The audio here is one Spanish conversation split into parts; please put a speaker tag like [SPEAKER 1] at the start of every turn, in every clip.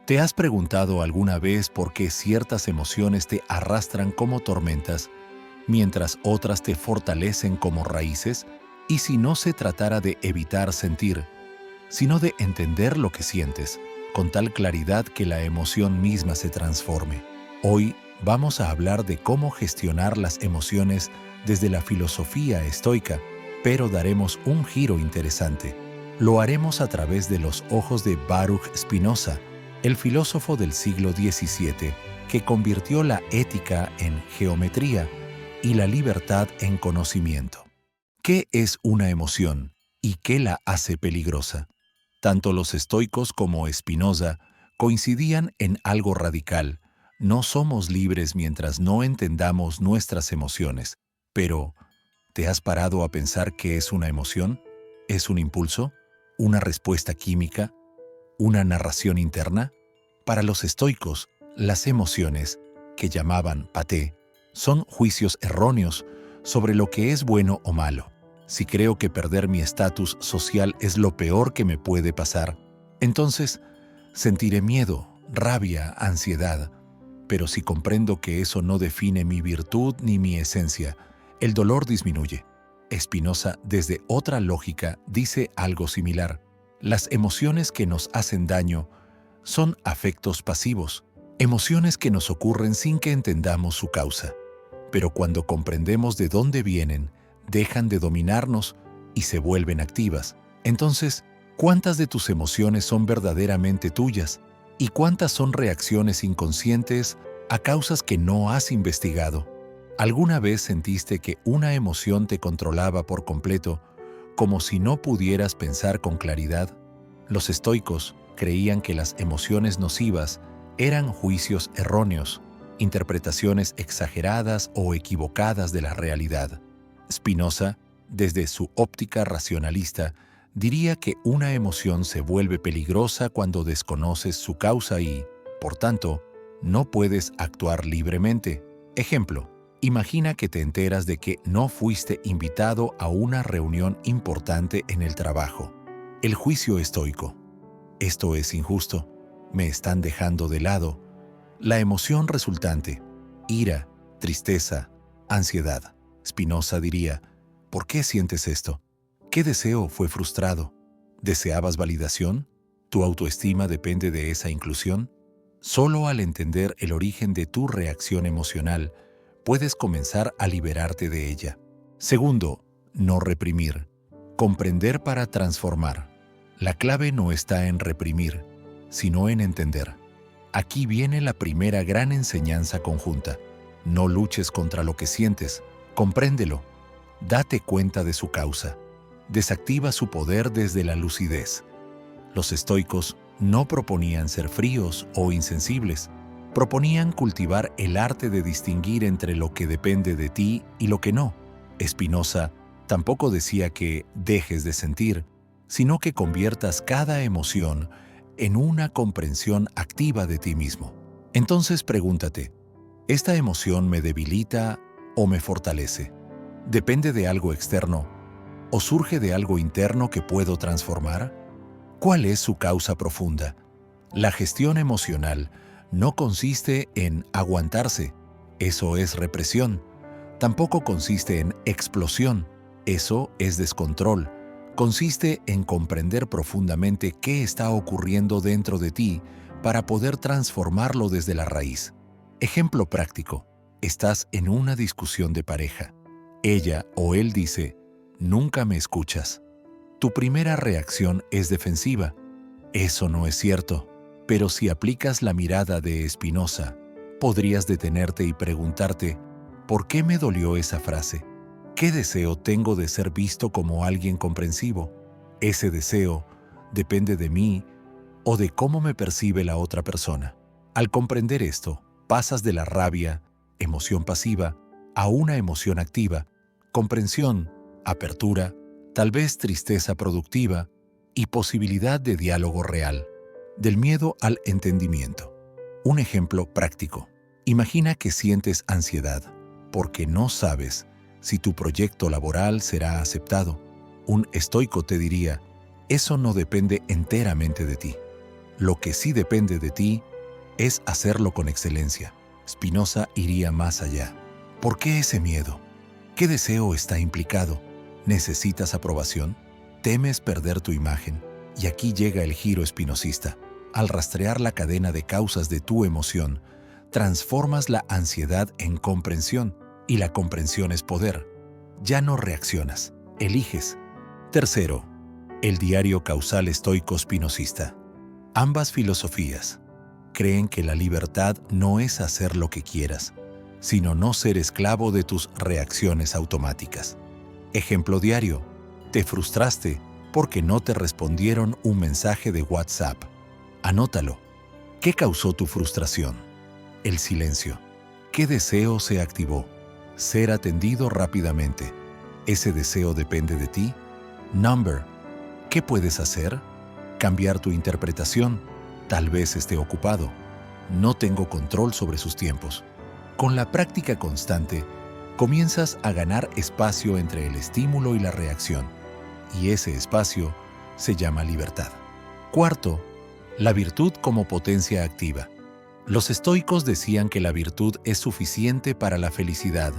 [SPEAKER 1] ¿Te has preguntado alguna vez por qué ciertas emociones te arrastran como tormentas, mientras otras te fortalecen como raíces? Y si no se tratara de evitar sentir, sino de entender lo que sientes, con tal claridad que la emoción misma se transforme. Hoy vamos a hablar de cómo gestionar las emociones desde la filosofía estoica, pero daremos un giro interesante. Lo haremos a través de los ojos de Baruch Spinoza, el filósofo del siglo XVII, que convirtió la ética en geometría y la libertad en conocimiento. ¿Qué es una emoción y qué la hace peligrosa? Tanto los estoicos como Spinoza coincidían en algo radical. No somos libres mientras no entendamos nuestras emociones. Pero, ¿te has parado a pensar qué es una emoción? ¿Es un impulso? ¿Una respuesta química? ¿Una narración interna? Para los estoicos, las emociones, que llamaban paté, son juicios erróneos sobre lo que es bueno o malo. Si creo que perder mi estatus social es lo peor que me puede pasar, entonces sentiré miedo, rabia, ansiedad. Pero si comprendo que eso no define mi virtud ni mi esencia, el dolor disminuye. Spinoza, desde otra lógica, dice algo similar. Las emociones que nos hacen daño son afectos pasivos, emociones que nos ocurren sin que entendamos su causa. Pero cuando comprendemos de dónde vienen, dejan de dominarnos y se vuelven activas. Entonces, ¿cuántas de tus emociones son verdaderamente tuyas? ¿Y cuántas son reacciones inconscientes a causas que no has investigado? ¿Alguna vez sentiste que una emoción te controlaba por completo, como si no pudieras pensar con claridad? Los estoicos creían que las emociones nocivas eran juicios erróneos, interpretaciones exageradas o equivocadas de la realidad. Spinoza, desde su óptica racionalista, diría que una emoción se vuelve peligrosa cuando desconoces su causa y, por tanto, no puedes actuar libremente. Ejemplo, imagina que te enteras de que no fuiste invitado a una reunión importante en el trabajo. El juicio estoico. Esto es injusto. Me están dejando de lado. La emoción resultante, ira, tristeza, ansiedad. Spinoza diría, ¿por qué sientes esto? ¿Qué deseo fue frustrado? ¿Deseabas validación? ¿Tu autoestima depende de esa inclusión? Solo al entender el origen de tu reacción emocional, puedes comenzar a liberarte de ella. Segundo, no reprimir. Comprender para transformar. La clave no está en reprimir, sino en entender. Aquí viene la primera gran enseñanza conjunta. No luches contra lo que sientes. Compréndelo, date cuenta de su causa, desactiva su poder desde la lucidez. Los estoicos no proponían ser fríos o insensibles, proponían cultivar el arte de distinguir entre lo que depende de ti y lo que no. Spinoza tampoco decía que dejes de sentir, sino que conviertas cada emoción en una comprensión activa de ti mismo. Entonces pregúntate, ¿esta emoción me debilita o me fortalece? ¿Depende de algo externo o surge de algo interno que puedo transformar? ¿Cuál es su causa profunda? La gestión emocional no consiste en aguantarse, eso es represión. Tampoco consiste en explosión, eso es descontrol. Consiste en comprender profundamente qué está ocurriendo dentro de ti para poder transformarlo desde la raíz. Ejemplo práctico. Estás en una discusión de pareja. Ella o él dice, «Nunca me escuchas». Tu primera reacción es defensiva. Eso no es cierto. Pero si aplicas la mirada de Spinoza, podrías detenerte y preguntarte, ¿por qué me dolió esa frase? ¿Qué deseo tengo de ser visto como alguien comprensivo? ¿Ese deseo depende de mí o de cómo me percibe la otra persona? Al comprender esto, pasas de la rabia, emoción pasiva, a una emoción activa, comprensión, apertura, tal vez tristeza productiva y posibilidad de diálogo real, del miedo al entendimiento. Un ejemplo práctico. Imagina que sientes ansiedad porque no sabes si tu proyecto laboral será aceptado. Un estoico te diría, eso no depende enteramente de ti. Lo que sí depende de ti es hacerlo con excelencia. Spinoza iría más allá. ¿Por qué ese miedo? ¿Qué deseo está implicado? ¿Necesitas aprobación? ¿Temes perder tu imagen? Y aquí llega el giro espinosista. Al rastrear la cadena de causas de tu emoción, transformas la ansiedad en comprensión, y la comprensión es poder. Ya no reaccionas, eliges. Tercero, el diario causal estoico-espinosista. Ambas filosofías creen que la libertad no es hacer lo que quieras, sino no ser esclavo de tus reacciones automáticas. Ejemplo diario: te frustraste porque no te respondieron un mensaje de WhatsApp. Anótalo. ¿Qué causó tu frustración? El silencio. ¿Qué deseo se activó? Ser atendido rápidamente. ¿Ese deseo depende de ti? Number. ¿Qué puedes hacer? Cambiar tu interpretación. Tal vez esté ocupado. No tengo control sobre sus tiempos. Con la práctica constante, comienzas a ganar espacio entre el estímulo y la reacción, y ese espacio se llama libertad. Cuarto, la virtud como potencia activa. Los estoicos decían que la virtud es suficiente para la felicidad,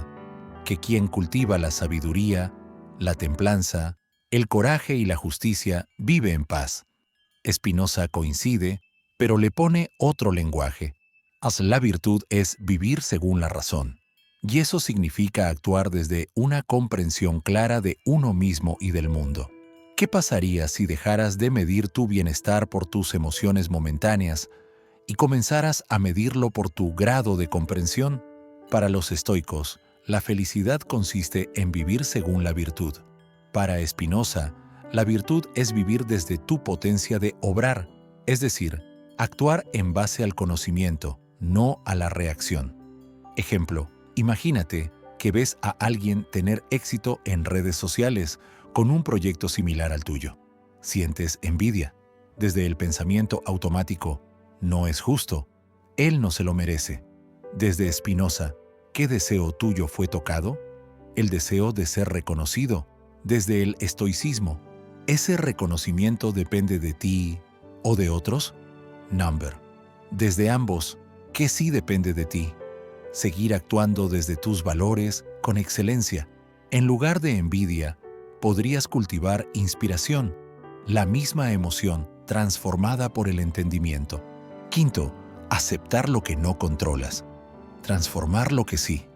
[SPEAKER 1] que quien cultiva la sabiduría, la templanza, el coraje y la justicia vive en paz. Spinoza coincide, pero le pone otro lenguaje. La virtud es vivir según la razón, y eso significa actuar desde una comprensión clara de uno mismo y del mundo. ¿Qué pasaría si dejaras de medir tu bienestar por tus emociones momentáneas y comenzaras a medirlo por tu grado de comprensión? Para los estoicos, la felicidad consiste en vivir según la virtud. Para Spinoza, la virtud es vivir desde tu potencia de obrar, es decir, actuar en base al conocimiento, no a la reacción. Ejemplo, imagínate que ves a alguien tener éxito en redes sociales con un proyecto similar al tuyo. Sientes envidia. Desde el pensamiento automático, no es justo, él no se lo merece. Desde Spinoza, ¿qué deseo tuyo fue tocado? El deseo de ser reconocido. Desde el estoicismo, ¿ese reconocimiento depende de ti o de otros? Number. Desde ambos, ¿qué sí depende de ti? Seguir actuando desde tus valores con excelencia. En lugar de envidia, podrías cultivar inspiración, la misma emoción transformada por el entendimiento. Quinto, aceptar lo que no controlas. Transformar lo que sí.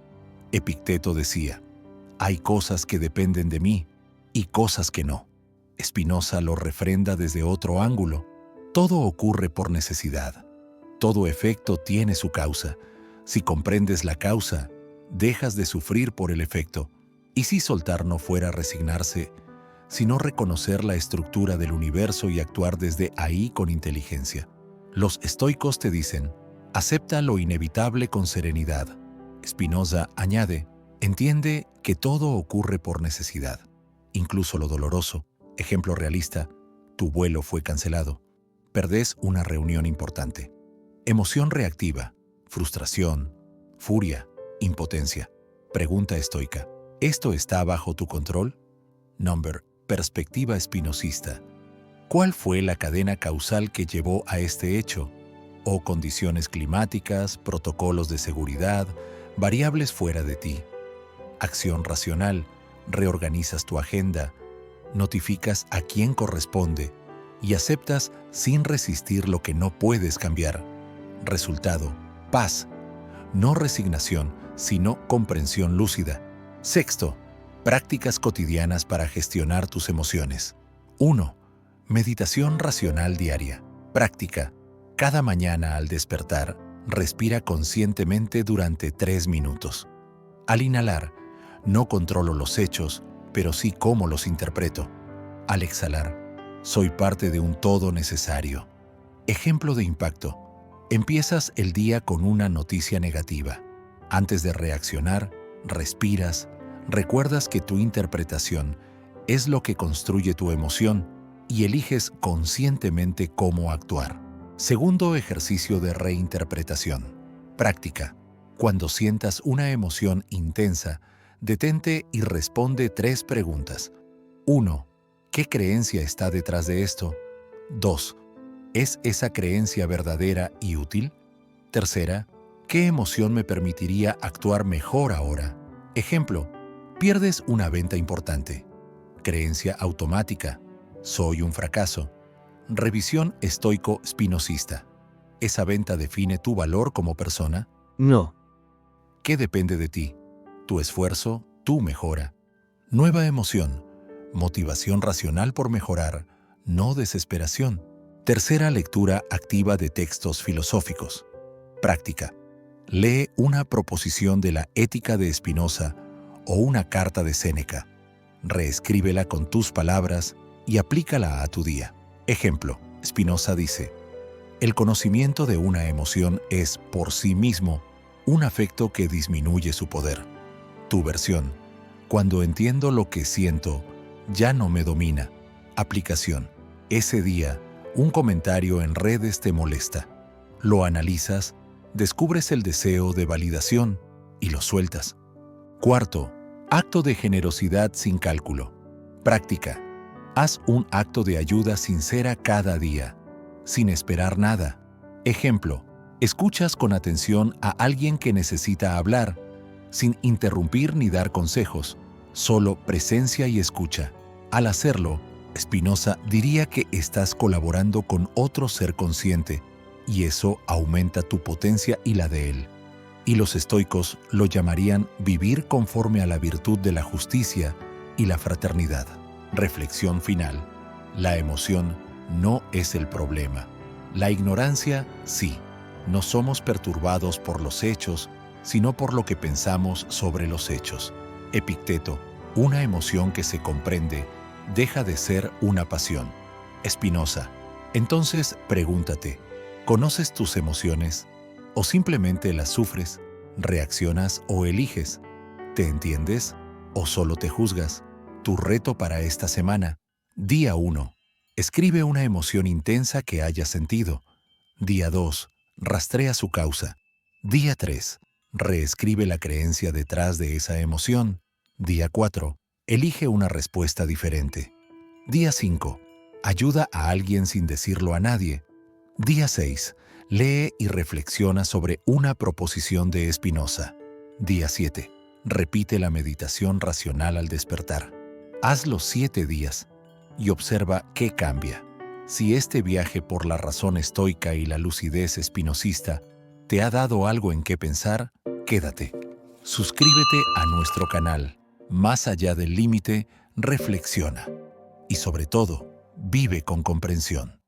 [SPEAKER 1] Epicteto decía, hay cosas que dependen de mí y cosas que no. Spinoza lo refrenda desde otro ángulo. Todo ocurre por necesidad. Todo efecto tiene su causa. Si comprendes la causa, dejas de sufrir por el efecto. Y si soltar no fuera resignarse, sino reconocer la estructura del universo y actuar desde ahí con inteligencia. Los estoicos te dicen, acepta lo inevitable con serenidad. Spinoza añade, entiende que todo ocurre por necesidad, incluso lo doloroso. Ejemplo realista, tu vuelo fue cancelado. Perdés una reunión importante. Emoción reactiva, frustración, furia, impotencia. Pregunta estoica, ¿esto está bajo tu control? Number. Perspectiva espinosista. ¿Cuál fue la cadena causal que llevó a este hecho? ¿O condiciones climáticas, protocolos de seguridad, variables fuera de ti? Acción racional. Reorganizas tu agenda, notificas a quién corresponde y aceptas sin resistir lo que no puedes cambiar. Resultado, paz. No resignación, sino comprensión lúcida. Sexto, prácticas cotidianas para gestionar tus emociones. 1. Meditación racional diaria. Práctica. Cada mañana al despertar, respira conscientemente durante 3 minutos. Al inhalar, no controlo los hechos, pero sí cómo los interpreto. Al exhalar, soy parte de un todo necesario. Ejemplo de impacto. Empiezas el día con una noticia negativa. Antes de reaccionar, respiras, recuerdas que tu interpretación es lo que construye tu emoción y eliges conscientemente cómo actuar. Segundo ejercicio de reinterpretación. Práctica. Cuando sientas una emoción intensa, detente y responde 3 preguntas. 1. ¿Qué creencia está detrás de esto? 2. ¿Es esa creencia verdadera y útil? Tercera, ¿qué emoción me permitiría actuar mejor ahora? Ejemplo, pierdes una venta importante. Creencia automática. Soy un fracaso. Revisión estoico-spinozista. ¿Esa venta define tu valor como persona?
[SPEAKER 2] No.
[SPEAKER 1] ¿Qué depende de ti? Tu esfuerzo, tu mejora. Nueva emoción. Motivación racional por mejorar, no desesperación. Tercera lectura activa de textos filosóficos. Práctica. Lee una proposición de la Ética de Spinoza o una carta de Séneca. Reescríbela con tus palabras y aplícala a tu día. Ejemplo, Spinoza dice: el conocimiento de una emoción es, por sí mismo, un afecto que disminuye su poder. Tu versión: cuando entiendo lo que siento, ya no me domina. Aplicación: ese día, un comentario en redes te molesta. Lo analizas, descubres el deseo de validación y lo sueltas. Cuarto, acto de generosidad sin cálculo. Práctica. Haz un acto de ayuda sincera cada día, sin esperar nada. Ejemplo, escuchas con atención a alguien que necesita hablar, sin interrumpir ni dar consejos, solo presencia y escucha. Al hacerlo, Spinoza diría que estás colaborando con otro ser consciente, y eso aumenta tu potencia y la de él. Y los estoicos lo llamarían vivir conforme a la virtud de la justicia y la fraternidad. Reflexión final. La emoción no es el problema. La ignorancia, sí. No somos perturbados por los hechos, sino por lo que pensamos sobre los hechos. Epicteto: una emoción que se comprende deja de ser una pasión. Spinoza: entonces pregúntate, ¿conoces tus emociones? ¿O simplemente las sufres, reaccionas o eliges? ¿Te entiendes o solo te juzgas? Tu reto para esta semana. Día 1. Escribe una emoción intensa que hayas sentido. Día 2. Rastrea su causa. Día 3. Reescribe la creencia detrás de esa emoción. Día 4. Elige una respuesta diferente. Día 5. Ayuda a alguien sin decirlo a nadie. Día 6. Lee y reflexiona sobre una proposición de Spinoza. Día 7. Repite la meditación racional al despertar. Hazlo 7 días y observa qué cambia. Si este viaje por la razón estoica y la lucidez spinozista te ha dado algo en qué pensar, quédate. Suscríbete a nuestro canal. Más allá del límite, reflexiona. Y sobre todo, vive con comprensión.